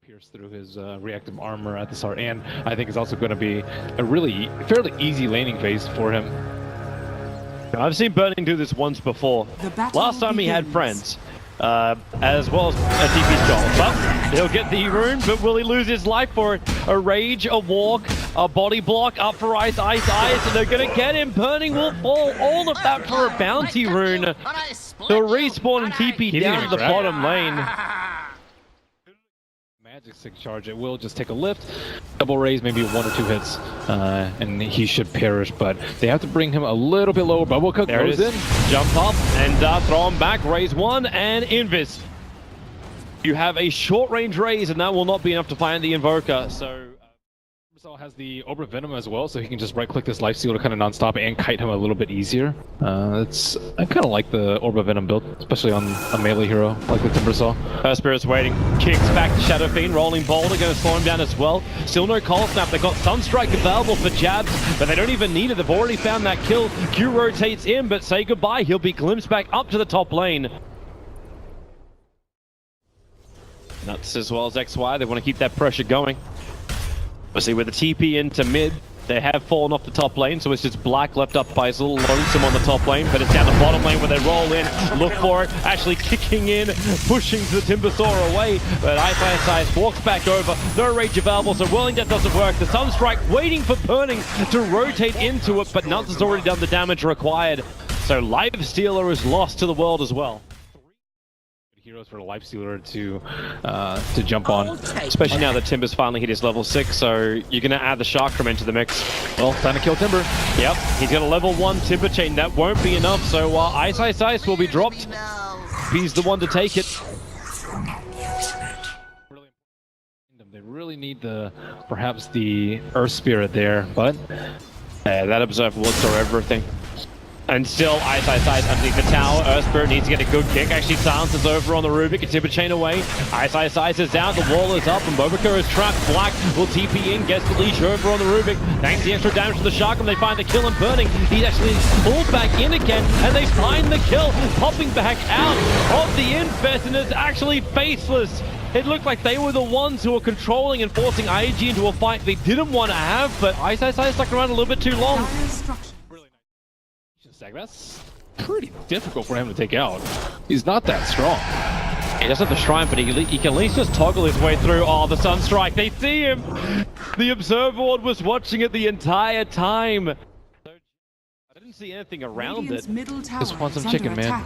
pierce through his reactive armor at the start, and I think it's also going to be a really fairly easy laning phase for him. I've seen Burning do this once before. Last time he had friends, as well as a TP skull. But he'll get the rune, but will he lose his life for it? A rage, a walk, a body block, up for ice, and they're gonna get him. Burning will fall, all of that for a bounty rune. He'll respawn and TP down to the bottom lane. Magic stick charge, it will just take a lift, double raise, maybe 1 or 2 hits, and he should perish, but they have to bring him a little bit lower. Bubble Cook goes in, jump up and throw him back, raise 1 and Invis. You have a short range raise and that will not be enough to find the Invoker, so Timbersaw has the Orb Venom as well, so he can just right click this life steal to kind of non-stop and kite him a little bit easier. I kind of like the Orb Venom build, especially on a melee hero like the Timbersaw. Spirit's waiting, kicks back to Shadow Fiend, rolling boulder, going to slow him down as well. Still no Cold Snap, they've got Sunstrike available for jabs, but they don't even need it, they've already found that kill. Q rotates in, but say goodbye, he'll be glimpsed back up to the top lane. Nuts as well as XY, they want to keep that pressure going. Obviously with the TP into mid, they have fallen off the top lane, so it's just Black left up by his little lonesome on the top lane, but it's down the bottom lane where they roll in, look for it, actually kicking in, pushing the Timbersaw away, but iceiceice walks back over, no rage available, so Whirling Death doesn't work. The Sunstrike waiting for Burning to rotate into it, but Nuts has already done the damage required, so Life Stealer is lost to the world as well. Heroes for a life stealer to jump on, especially now that Timber's finally hit his level 6, so you're gonna add the Chakram into the mix. Well, time to kill Timber. Yep, he's got a level 1 Timber chain, that won't be enough, so iceiceice will be dropped. He's the one to take it. They really need perhaps the Earth Spirit there, but that Observer will store everything. And still, iceiceice underneath the tower. Earth Spirit needs to get a good kick. Actually, silences over on the Rubik. A Timber chain away. Iceiceice is down. The wall is up. And Boboko is trapped. Black will TP in. Gets the leash over on the Rubik. Thanks to the extra damage to the Chakram, they find the kill and Burning. He's actually pulled back in again. And they find the kill. Popping back out of the Infest. And it's actually faceless. It looked like they were the ones who were controlling and forcing IG into a fight they didn't want to have. But iceiceice stuck around a little bit too long. That's pretty difficult for him to take out. He's not that strong. He doesn't have the shrine, but he can at least just toggle his way through. Oh, the Sunstrike, they see him! The Observer Ward was watching it the entire time. I didn't see anything around it. Just want some chicken, man.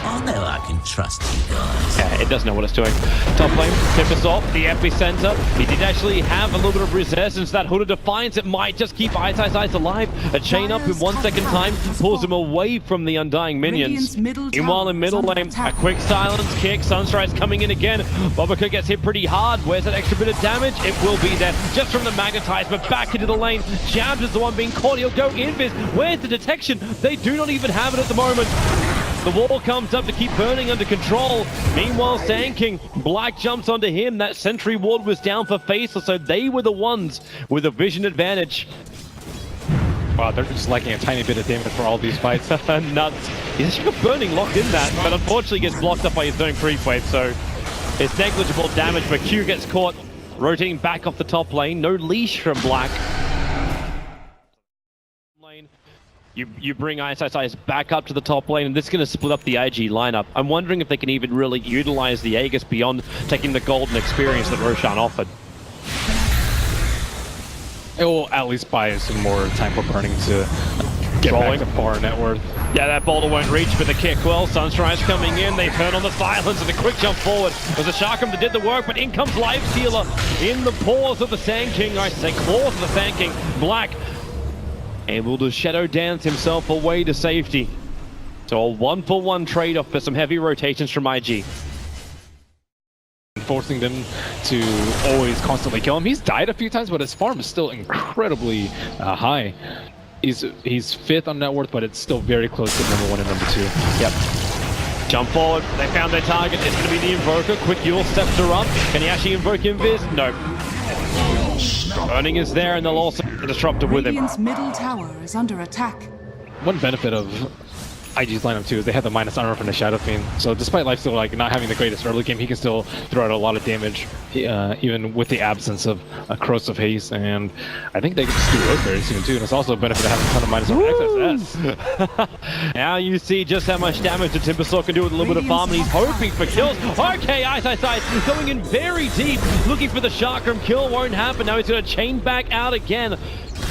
Oh no, I can trust you guys. Yeah, it doesn't know what it's doing. Top lane, Timbersaw, the epicenter. He did actually have a little bit of resistance. That Hood of Defiance, it might just keep iceiceice alive. A chain up in 1 second time pulls him away from the Undying minions. Meanwhile, in middle lane, a quick silence kick. Sunstrike's coming in again. Boboko gets hit pretty hard. Where's that extra bit of damage? It will be there just from the Magnetize, but back into the lane. Jabs is the one being caught. He'll go Invis. Where's the detection? They do not even have it at the moment. The wall comes up to keep Burning under control. Meanwhile, Sand King, Black jumps onto him. That Sentry Ward was down for Faceless, so they were the ones with a vision advantage. Wow, they're just lacking a tiny bit of damage for all these fights. Nuts. He's actually got Burning locked in that, but unfortunately gets blocked up by his own creep wave, so it's negligible damage, but Q gets caught rotating back off the top lane. No leash from Black. You bring iceiceice back up to the top lane, and this is going to split up the IG lineup. I'm wondering if they can even really utilize the Aegis beyond taking the golden experience that Roshan offered. It will at least buy some more time for Burning to get back to par net worth. Yeah, that boulder won't reach, but the kick well. Sunstride's coming in, they turn on the silence and a quick jump forward. It was the Chakram that did the work, but in comes Life Stealer in the paws of the Sand King. I say claws of the Sand King. Black able to shadow dance himself away to safety. So a 1-for-1 trade-off for some heavy rotations from IG. Forcing them to always constantly kill him. He's died a few times, but his farm is still incredibly high. He's 5th on net worth, but it's still very close to number 1 and number 2. Yep. Jump forward, they found their target. It's going to be the Invoker. Quick Yule steps her up. Can he actually invoke Invis? No. Burning is there, and they'll also disrupt it with him. Radiant's middle tower is under attack. One benefit of IG's lineup too is they have the minus armor from the Shadow Fiend. So despite lifesteal like not having the greatest early game, he can still throw out a lot of damage, even with the absence of a corrosive haste. And I think they can just do Rosemary soon too. And it's also a benefit of having a ton of minus armor XSS. Now you see just how much damage the Timbersaw can do with a little bit of farm, and he's hoping for kills. Okay, iceiceice going in very deep, looking for the chakram. Kill won't happen. Now he's going to chain back out again.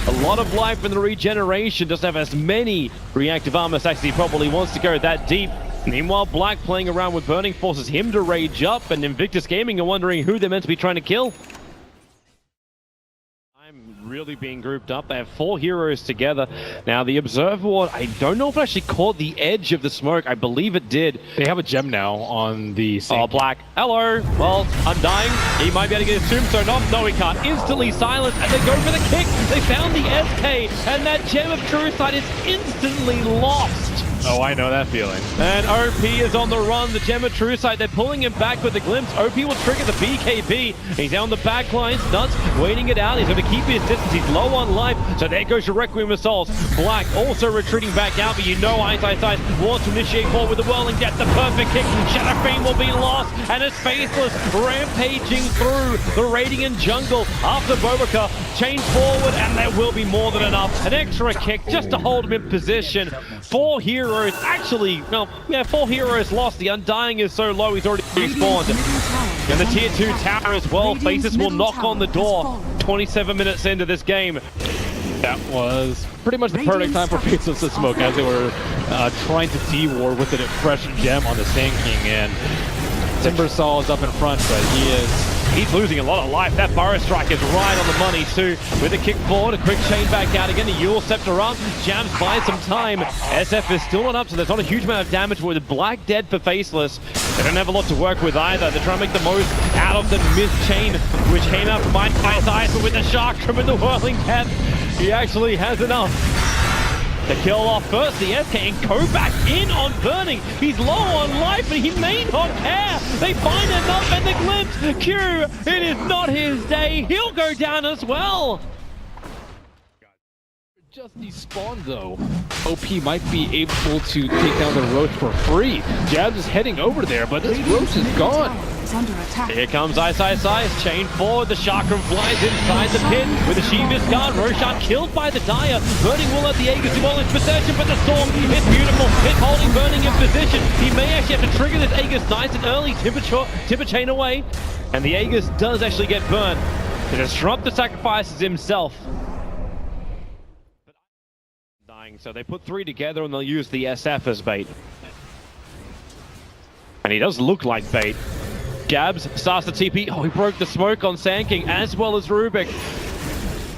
A lot of life in the regeneration. Doesn't have as many reactive armor stacks as he probably wants to go that deep. Meanwhile, Black playing around with Burning forces him to rage up, and Invictus Gaming are wondering who they're meant to be trying to kill. Really being grouped up. They have 4 heroes together. Now the Observer Ward, I don't know if it actually caught the edge of the smoke. I believe it did. They have a gem now on the Oh, Black. Hello. Well, Undying. He might be able to get his tombstone off. No, he can't. Instantly silenced, and they go for the kick. They found the SK, and that gem of True Sight is instantly lost. Oh, I know that feeling. And OP is on the run. The gem of True Sight, they're pulling him back with the glimpse. OP will trigger the BKB. He's down the back lines, nuts, waiting it out. He's going to keep his distance. He's low on life, so there goes your Requiem Assaults. Black also retreating back out, but you know iceiceice wants to initiate forward with the Whirling Death. The perfect kick. Shadow Fiend will be lost, and it's Faceless rampaging through the Radiant jungle after Bobaka. Chains forward, and there will be more than enough. An extra kick just to hold him in position. 4 heroes. Actually, no, yeah, 4 heroes lost. The Undying is so low, he's already respawned. And the tier 2 tower as well. Faces will knock on the door 27 minutes into this game. That was pretty much the perfect time for Faceless to smoke as they were trying to D-ward with a fresh gem on the Sand King. And Timbersaw is up in front, but he's losing a lot of life. That Burrow Strike is right on the money too. With a kick forward, a quick chain back out again. The Yule Scepter up. Jams buys some time. SF is still not up, so there's not a huge amount of damage with Black dead for Faceless. They don't have a lot to work with either. They're trying to make the most out of the missed chain, which came out from iceiceice, but with the Chakram and the Whirling Death, he actually has enough. The kill off first, the SK, and go back in on Burning. He's low on life, but he may not care. They find enough, and the glimpse. Q, it is not his day. He'll go down as well. just despawned though. OP might be able to take down the Roach for free. Jabs is heading over there, but this Roach is gone. Under attack. Here comes iceiceice, chain forward, the Chakram flies inside the pit with the Sheevis guard. Roshan killed by the Dire. Burning will let the Aegis do all its possession, but the Storm is beautiful. It's holding Burning in position. He may actually have to trigger this Aegis nice and early. Timber chain away, and the Aegis does actually get burned. To disrupt the sacrifices himself. Dying, so they put 3 together and they'll use the SF as bait. And he does look like bait. Jabs starts the TP. Oh, he broke the smoke on Sand King as well as Rubik.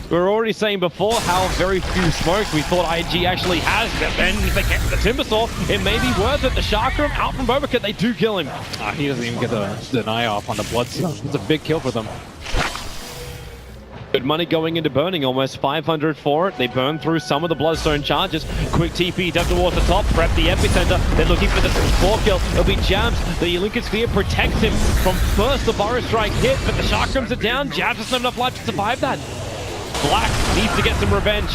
We were already saying before how very few smokes we thought IG actually has. But then if they get the Timbersaw, it may be worth it. The Chakram out from Bobaka, they do kill him. He doesn't even get the deny off on the Bloodstone. It's a big kill for them. Good money going into Burning, almost 500 for it. They burn through some of the Bloodstone charges. Quick TP down towards the top, prep the epicenter. They're looking for the 4 kill. It'll be Jabs. The Lincoln Sphere protects him from first the Burrow Strike hit, but the Chakrams are down. Jabs has not enough life to survive that. Black needs to get some revenge.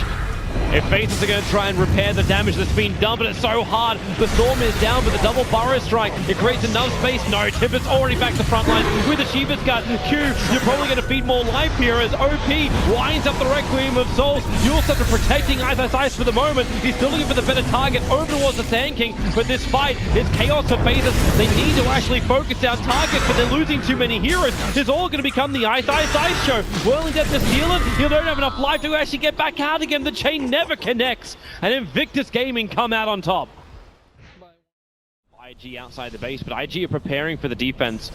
If Faces are going to try and repair the damage that's been done, but it's so hard. The Storm is down, but the double Burrow Strike, it creates enough space. No, Timber's already back to the front line with the Sheevis Guard. Q, you're probably going to feed more life here as OP winds up the Requiem of Souls. You'll start to protecting iceiceice for the moment. He's still looking for the better target over towards the Sand King, but this fight is chaos for Faces. They need to actually focus down targets, but they're losing too many heroes. It's all going to become the iceiceice show. Whirling Death to steal him. He'll don't have enough life to actually get back out again. The chain never connects, and Invictus Gaming come out on top. IG outside the base, but IG are preparing for the defense.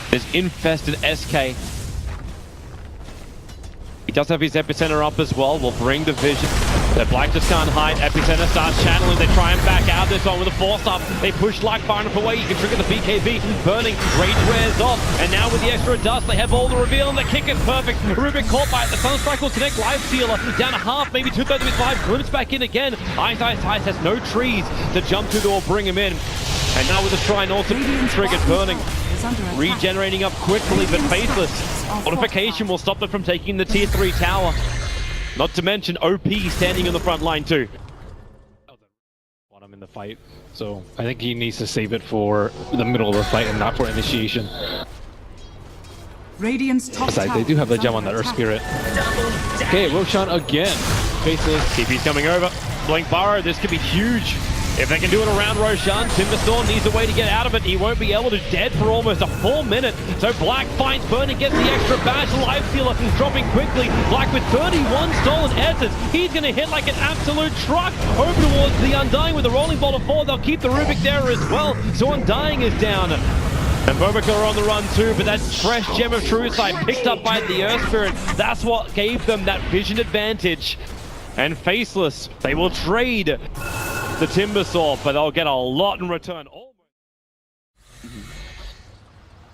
There's infested SK. He does have his epicenter up as well. Will bring the vision. The Black just can't hide. Epicenter starts channeling. They try and back out this one with a force up. They push like far enough away. You can trigger the BKB. Burning. Rage wears off. And now with the extra dust, they have all the reveal. And the kick is perfect. Rubik caught by it. The Sunstrike will connect. Life Stealer down to half, maybe 2/3 of his life. Glimpse back in again. iceiceice has no trees to jump to or bring him in. And now with the Shrine also triggered Burning. Regenerating up quickly, but Faceless. Fortification will stop them from taking the tier 3 tower. Not to mention OP standing on the front line too. on him in the fight. So I think he needs to save it for the middle of the fight and not for initiation. Radiant's top Besides, they do have the gem on the Earth Spirit. Okay, Roshan again. Faceless. TP's coming over. Blink Burrow, this could be huge. If they can do it around Roshan, Timbersaw needs a way to get out of it. He won't be able to. Dead for almost a full minute. So Black finds Burn and gets the extra bash. Life Stealer dropping quickly. Black with 31 stolen essence. He's going to hit like an absolute truck over towards the Undying with a rolling ball of 4. They'll keep the Rubik there as well. So Undying is down. And Bobika are on the run too, but that fresh Gem of True Sight picked up by the Earth Spirit. That's what gave them that vision advantage. And Faceless, they will trade the Timbersaw, but they'll get a lot in return.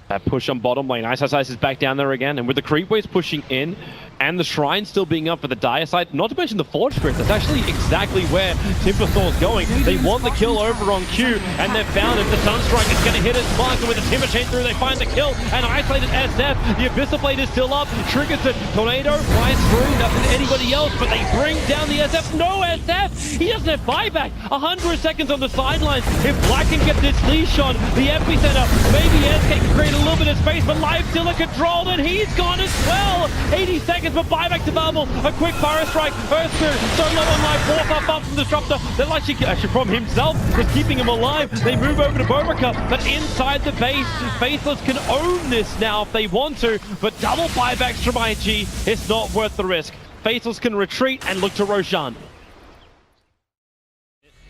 That push on bottom lane. iceiceice is back down there again, and with the creep waves pushing in and the shrine still being up for the dire side, not to mention the Forge Spirit, that's actually exactly where Timbersaw's going. They want the kill over on Q, and they've found it. The Sunstrike is going to hit its mark, and with the Timber Chain through, they find the kill, and isolated SF. The Abyssal Blade is still up, triggers it. Tornado flies through, nothing to anybody else, but they bring down the SF. No SF! He doesn't have buyback. 100 seconds on the sidelines. If Black can get this leash on the epicenter, maybe SK can create a little bit of space, but Life Stealer controlled, and he's gone as well. 80 seconds, but buyback to Bubble. A quick Fire Strike. Earth Spirit so low on life. Fourth up from Disruptor. They're actually from himself was keeping him alive. They move over to Bobika, but inside the base, Faithless can own this now if they want to, but double buybacks from IG. It's not worth the risk. Faithless can retreat and look to Roshan.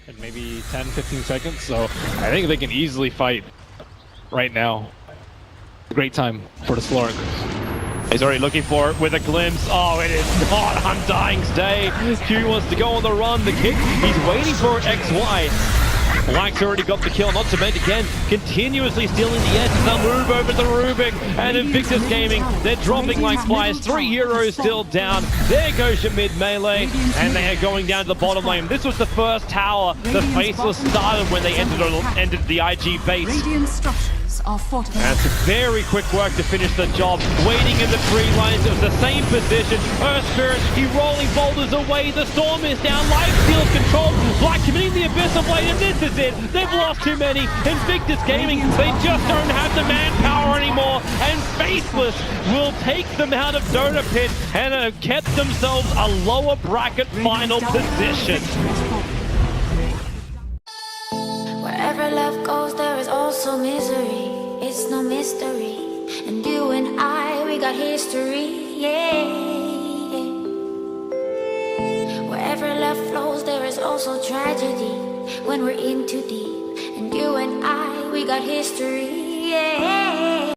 In maybe 10-15 seconds, so I think they can easily fight right now. Great time for the Slurk. He's already looking for it with a glimpse. Oh, it is not Undying's day. Q wants to go on the run. The kick, he's waiting for XY. Black's already got the kill, not to mention again, continuously stealing the edge. They'll move over to the Rubik, and Invictus Gaming, they're dropping like flies. 3 heroes still down. There goes your mid melee, and they are going down to the bottom lane. This was the first tower the Faceless started when they entered the IG base. Radiant structures are fortified. That's very quick work to finish the job. Waiting in the tree lines, it was the same position. Earth Spirit, he rolling boulders away. The storm is down. Life Steal's controlled. Black committing the Abyssal Blade, and this is it. They've lost too many. Invictus Gaming, they just don't have the manpower anymore. And Faceless will take them out of dotapit and have kept themselves a lower bracket final position. Wherever love goes, there is also misery. It's no mystery. And you and I, we got history, yeah. Wherever love flows, there is also tragedy. When we're in too deep. And you and I, we got history, yeah.